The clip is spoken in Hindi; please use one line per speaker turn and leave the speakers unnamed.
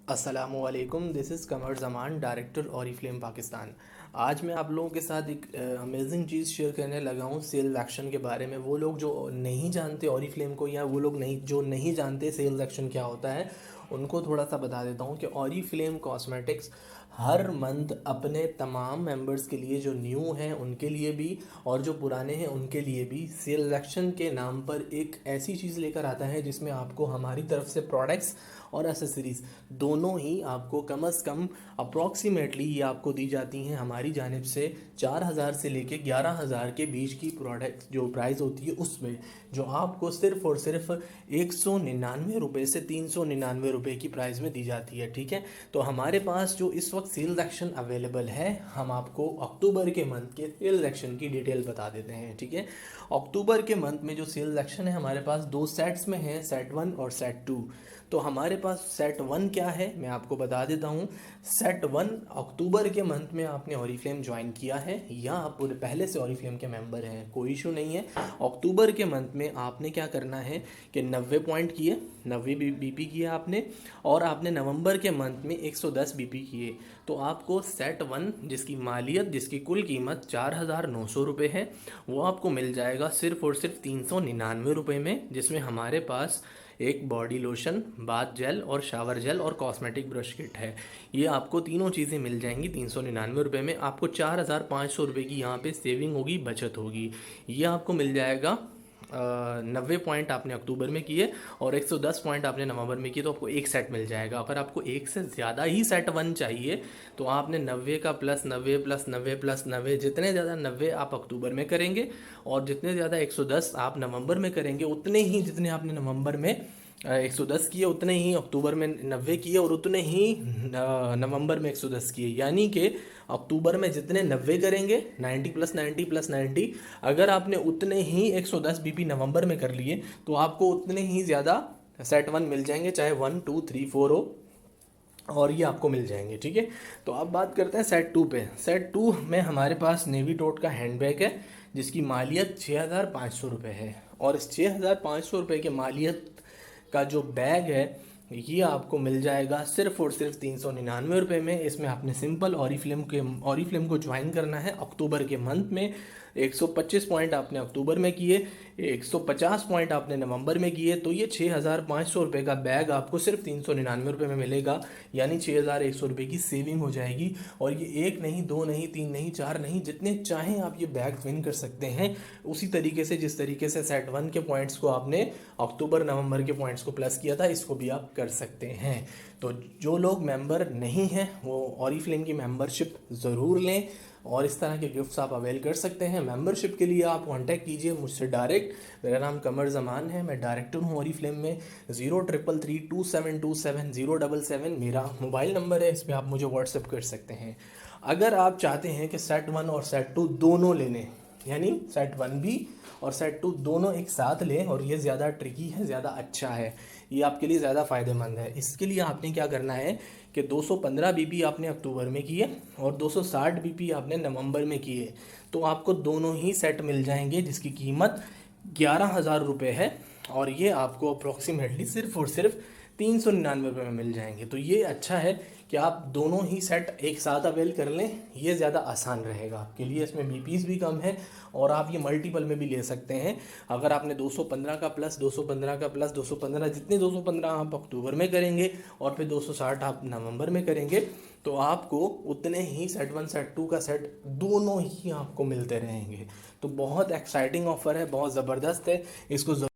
अस्सलामुअलैकुम, this is Qamar Zaman, director Oriflame Pakistan. आज मैं आप लोगों के साथ एक अमेजिंग चीज़ शेयर करने लगा हूँ सेल्स एक्शन के बारे में। वो लोग जो नहीं जानते ऑरिफ्लेम को, या वो लोग नहीं जानते सेल्स एक्शन क्या होता है, उनको थोड़ा सा बता देता हूँ कि ऑरिफ्लेम कॉस्मेटिक्स हर मंथ अपने तमाम मेंबर्स के लिए, जो न्यू हैं उनके लिए भी और जो पुराने हैं उनके लिए भी, सेल्स एक्शन के नाम पर एक ऐसी चीज़ लेकर आता है जिसमें आपको हमारी तरफ से प्रोडक्ट्स और एसेसरीज़ दोनों ही आपको कम अज़ कम अप्रॉक्सीमेटली ये आपको दी जाती हैं हमारी जानिब से 4,000 से लेके 11,000 के बीच की प्रोडक्ट जो प्राइस होती है उसमें, जो आपको सिर्फ़ और सिर्फ 199 रुपये से 399 रुपये की प्राइस में दी जाती है। ठीक है, तो हमारे पास जो इस वक्त सेल्स एक्शन अवेलेबल है, हम आपको अक्टूबर के मंथ के सेल्स एक्शन की डिटेल बता देते हैं। ठीक है, अक्टूबर के मंथ में जो सेल्स एक्शन है हमारे पास दो सेट्स में है, सेट 1 और सेट 2। तो हमारे पास सेट 1 क्या है मैं आपको बता देता हूँ। सेट 1, अक्टूबर के मंथ में आपने ऑरिफ्लेम ज्वाइन किया है या आप पहले से ऑरिफ्लेम के मेंबर हैं, कोई इशू नहीं है। अक्टूबर के मंथ में आपने क्या करना है कि 90 पॉइंट किए, 90 बीपी किए आपने, और आपने नवंबर के मंथ में 110 बीपी किए। तो आपको सेट 1 जिसकी मालियत, जिसकी कुल कीमत 4,900 रुपये है, वो आपको मिल जाएगा सिर्फ़ और सिर्फ 399 रुपये में, जिसमें हमारे पास एक बॉडी लोशन, बाथ जेल और शावर जेल और कॉस्मेटिक ब्रश किट है। ये आपको तीनों चीज़ें मिल जाएंगी 399 रुपये में। आपको 4,500 रुपये की यहाँ पे सेविंग होगी, बचत होगी। ये आपको मिल जाएगा 90 पॉइंट आपने अक्टूबर में किए और 110 पॉइंट आपने नवंबर में किए, तो आपको एक सेट मिल जाएगा। अगर आपको एक से ज़्यादा ही सेट 1 चाहिए तो आपने 90 का प्लस 90 प्लस 90 प्लस 90, जितने ज़्यादा 90 आप अक्टूबर में करेंगे और जितने ज़्यादा 110 आप नवंबर में करेंगे, उतने ही जितने आपने नवंबर में 110 किए उतने ही अक्टूबर में 90 किए और उतने ही नवंबर में 110 किए। यानी कि अक्टूबर में जितने 90 करेंगे, 90 प्लस 90 प्लस 90, अगर आपने उतने ही 110 बीपी नवंबर में कर लिए तो आपको उतने ही ज़्यादा सेट 1 मिल जाएंगे, चाहे 1 2 3 4 हो, और ये आपको मिल जाएंगे। ठीक है, तो अब बात करते हैं सेट 2 पे। सेट 2 में हमारे पास नेवी टोट का हैंडबैग है जिसकी मालियत 6,500 रुपये है, और इस 6,500 रुपये के मालियत का जो बैग है ये आपको मिल जाएगा सिर्फ़ और सिर्फ 399 रुपये में। इसमें आपने सिंपल ऑरिफ्लेम को ज्वाइन करना है अक्टूबर के मंथ में। 125 पॉइंट आपने अक्टूबर में किए, 150 पॉइंट आपने नवंबर में किए, तो ये 6,500 रुपये का बैग आपको सिर्फ 399 रुपये में मिलेगा। यानी 6,100 रुपये की सेविंग हो जाएगी। और ये एक नहीं, दो नहीं, तीन नहीं, चार नहीं, जितने चाहें आप ये बैग विन कर सकते हैं। उसी तरीके से जिस तरीके से सेट 1 के पॉइंट्स को आपने अक्टूबर नवंबर के पॉइंट्स को प्लस किया था, इसको भी आप कर सकते हैं। तो जो लोग मेंबर नहीं हैं वो ऑरिफ्लेम की मेंबरशिप ज़रूर लें और इस तरह के गिफ्ट्स आप अवेल कर सकते हैं। मेंबरशिप के लिए आप कांटेक्ट कीजिए मुझसे डायरेक्ट। मेरा नाम कमर जमान है, मैं डायरेक्टर हूँ ऑरिफ्लेम में। 03332727 मेरा मोबाइल नंबर है, इस पर आप मुझे व्हाट्सएप कर सकते हैं। अगर आप चाहते हैं कि सेट 1 और सेट 2 दोनों ले लें, यानी सेट 1 भी और सेट 2 दोनों एक साथ लें, और ये ज़्यादा ट्रिकी है, ज़्यादा अच्छा है, ये आपके लिए ज़्यादा फ़ायदेमंद है। इसके लिए आपने क्या करना है कि 215 बीपी आपने अक्टूबर में किए और 260 बीपी आपने नवंबर में किए, तो आपको दोनों ही सेट मिल जाएंगे जिसकी कीमत 11,000 रुपये है, और ये आपको अप्रॉक्सीमेटली सिर्फ और सिर्फ 399 रुपये में मिल जाएंगे। तो ये अच्छा है कि आप दोनों ही सेट एक साथ अवेल कर लें, ये ज़्यादा आसान रहेगा आपके लिए। इसमें बीपीस भी कम है और आप ये मल्टीपल में भी ले सकते हैं। अगर आपने 215 का प्लस 215 का प्लस 215, जितने 215 आप अक्टूबर में करेंगे और फिर 260 आप नवंबर में करेंगे, तो आपको उतने ही सेट 1 सेट 2 का सेट दोनों ही आपको मिलते रहेंगे। तो बहुत एक्साइटिंग ऑफर है, बहुत ज़बरदस्त है, इसको